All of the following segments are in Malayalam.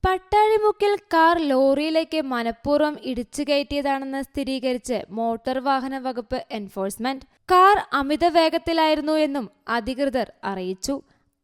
പട്ടാഴിമുക്കിൽ കാർ ലോറിയിലേക്ക് മനഃപൂർവ്വം ഇടിച്ചു കയറ്റിയതാണെന്ന് സ്ഥിരീകരിച്ച് മോട്ടോർ വാഹന വകുപ്പ് എൻഫോഴ്സ്മെന്റ്. കാർ അമിത വേഗത്തിലായിരുന്നു എന്നും അധികൃതർ അറിയിച്ചു.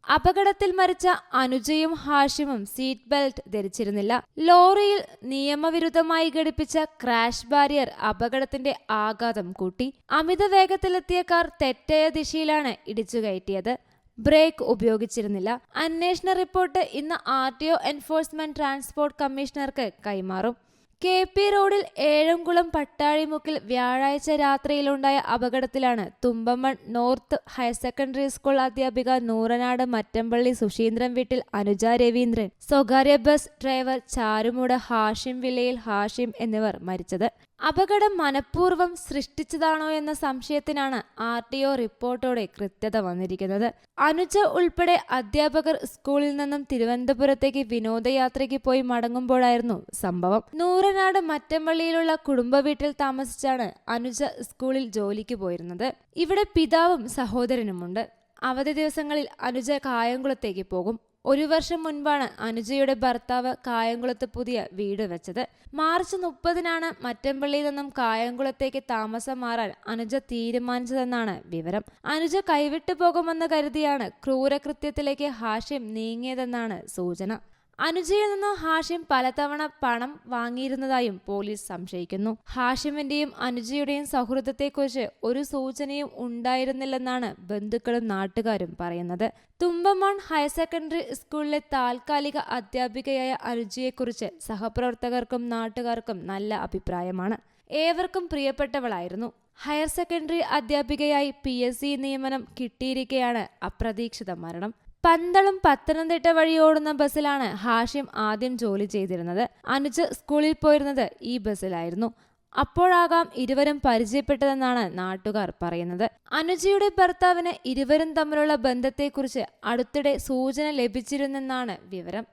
അപകടത്തിൽ മരിച്ച അനുജയും ഹാഷിമും സീറ്റ് ബെൽറ്റ് ധരിച്ചിരുന്നില്ല. ലോറിയിൽ നിയമവിരുദ്ധമായി ഘടിപ്പിച്ച ക്രാഷ് ബാരിയർ അപകടത്തിന്റെ ആഘാതം കൂട്ടി. അമിത വേഗത്തിലെത്തിയ കാർ തെറ്റായ ദിശയിലാണ് ഇടിച്ചു കയറ്റിയത്. ബ്രേക്ക് ഉപയോഗിച്ചിരുന്നില്ല. അന്വേഷണ റിപ്പോർട്ട് ഇന്ന് RTO എൻഫോഴ്സ്മെന്റ് ട്രാൻസ്പോർട്ട് കമ്മീഷണർക്ക് കൈമാറും. KP റോഡിൽ ഏഴംകുളം പട്ടാഴിമുക്കിൽ വ്യാഴാഴ്ച രാത്രിയിലുണ്ടായ അപകടത്തിലാണ് Thumpamon north higher secondary school അധ്യാപിക നൂറനാട് മറ്റമ്പള്ളി സുശീന്ദ്രൻ വീട്ടിൽ അനുജ രവീന്ദ്രൻ, സ്വകാര്യ ബസ് ഡ്രൈവർ ചാരുമൂട് ഹാഷിം വിലയിൽ ഹാഷിം എന്നിവർ മരിച്ചത്. അപകടം മനഃപൂർവ്വം സൃഷ്ടിച്ചതാണോ എന്ന സംശയത്തിനാണ് RTO റിപ്പോർട്ടോടെ കൃത്യത വന്നിരിക്കുന്നത്. അനുജ ഉൾപ്പെടെ അധ്യാപകർ സ്കൂളിൽ നിന്നും തിരുവനന്തപുരത്തേക്ക് വിനോദയാത്രയ്ക്ക് പോയി മടങ്ങുമ്പോഴായിരുന്നു സംഭവം. നൂറനാട് മറ്റമ്പള്ളിയിലുള്ള കുടുംബ വീട്ടിൽ താമസിച്ചാണ് അനുജ സ്കൂളിൽ ജോലിക്ക് പോയിരുന്നത്. ഇവിടെ പിതാവും സഹോദരനുമുണ്ട്. അവധി ദിവസങ്ങളിൽ അനുജ കായംകുളത്തേക്ക് പോകും. 1 വർഷം മുൻപാണ് അനുജയുടെ ഭർത്താവ് കായംകുളത്ത് പുതിയ വീട് വെച്ചത്. മാർച്ച് 30-നാണ് മറ്റമ്പള്ളിയിൽ നിന്നും കായംകുളത്തേക്ക് താമസം മാറാൻ അനുജ തീരുമാനിച്ചതെന്നാണ് വിവരം. അനുജ കൈവിട്ടു പോകുമെന്ന് കരുതിയാണ് ക്രൂരകൃത്യത്തിലേക്ക് ഹാഷിം നീങ്ങിയതെന്നാണ് സൂചന. അനുജയിൽ നിന്ന് ഹാഷിം പലതവണ പണം വാങ്ങിയിരുന്നതായും പോലീസ് സംശയിക്കുന്നു. ഹാഷിമിന്റെയും അനുജയുടെയും സൗഹൃദത്തെക്കുറിച്ച് ഒരു സൂചനയും ഉണ്ടായിരുന്നില്ലെന്നാണ് ബന്ധുക്കളും നാട്ടുകാരും പറയുന്നത്. തുമ്പമൺ ഹയർ സെക്കൻഡറി സ്കൂളിലെ താൽക്കാലിക അധ്യാപികയായ അനുജയെക്കുറിച്ച് സഹപ്രവർത്തകർക്കും നാട്ടുകാർക്കും നല്ല അഭിപ്രായമാണ്. ഏവർക്കും പ്രിയപ്പെട്ടവളായിരുന്നു. ഹയർ സെക്കൻഡറി അധ്യാപികയായി PSC നിയമനം കിട്ടിയിരിക്കെയാണ് അപ്രതീക്ഷിത മരണം. പന്തളം പത്തനംതിട്ട വഴി ഓടുന്ന ബസ്സിലാണ് ഹാഷിം ആദ്യം ജോലി ചെയ്തിരുന്നത്. അനുജ സ്കൂളിൽ പോയിരുന്നത് ഈ ബസ്സിലായിരുന്നു. അപ്പോഴാകാം ഇരുവരും പരിചയപ്പെട്ടതെന്നാണ് നാട്ടുകാർ പറയുന്നത്. അനുജയുടെ ഭർത്താവിന് ഇരുവരും തമ്മിലുള്ള ബന്ധത്തെക്കുറിച്ച് അടുത്തിടെ സൂചന ലഭിച്ചിരുന്നെന്നാണ് വിവരം.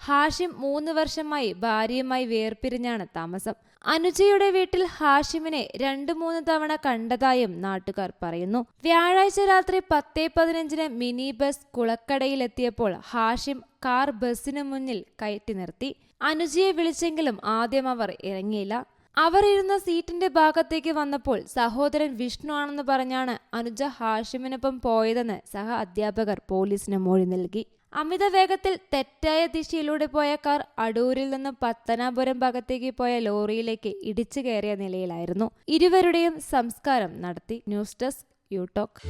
ഹാഷിം 3 വർഷമായി ഭാര്യയുമായി വേർപിരിഞ്ഞാണ് താമസം. അനുജയുടെ വീട്ടിൽ ഹാഷിമിനെ 2-3 തവണ കണ്ടതായും നാട്ടുകാർ പറയുന്നു. വ്യാഴാഴ്ച രാത്രി 10:15-ന് മിനി ബസ് കുളക്കടയിലെത്തിയപ്പോൾ ഹാഷിം കാർ ബസ്സിനു മുന്നിൽ കയറ്റി നിർത്തി. അനുജയെ വിളിച്ചെങ്കിലും ആദ്യം അവർ ഇറങ്ങിയില്ല. അവർ ഇരുന്ന സീറ്റിന്റെ ഭാഗത്തേക്ക് വന്നപ്പോൾ സഹോദരൻ വിഷ്ണു ആണെന്ന് പറഞ്ഞാണ് അനുജ ഹാഷിമിനൊപ്പം പോയതെന്ന് സഹ അധ്യാപകർ പോലീസിന് മൊഴി നൽകി. അമിത വേഗത്തിൽ തെറ്റായ ദിശയിലൂടെ പോയ കാർ അടൂരിൽ നിന്ന് പത്തനാപുരം ഭാഗത്തേക്ക് പോയ ലോറിയിലേക്ക് ഇടിച്ചു കയറിയ നിലയിലായിരുന്നു. ഇരുവരുടെയും സംസ്കാരം നടത്തി. News desk യൂടോക്ക്.